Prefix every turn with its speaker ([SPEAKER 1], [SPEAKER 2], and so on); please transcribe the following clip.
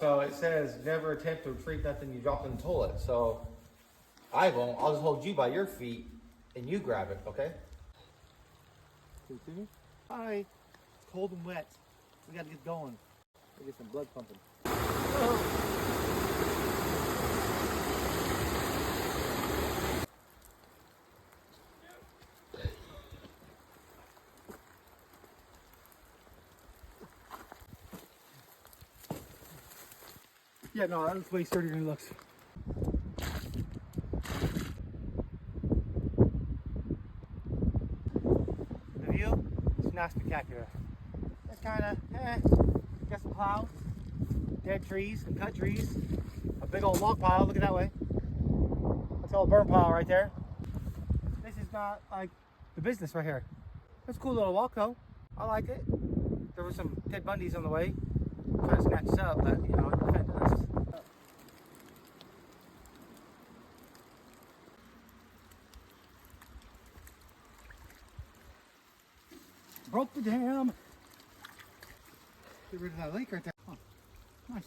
[SPEAKER 1] So it says never attempt to retrieve nothing you dropped in the toilet. So I won't. I'll just hold you by your feet and you grab it, okay? Hi. Cold and wet. We gotta get going. We get some blood pumping.
[SPEAKER 2] Yeah, no, that looks way sturdier than it looks. The view is not spectacular. It's kind of, got some clouds, dead trees, some cut trees, a big old log pile looking that way. That's all burn pile right there. This is not like the business right here. It's a cool little walk though. I like it. There were some Ted Bundys on the way, trying to snatch us up, but you know, it defended us. Broke the dam. Get rid of that lake right there. Oh, nice.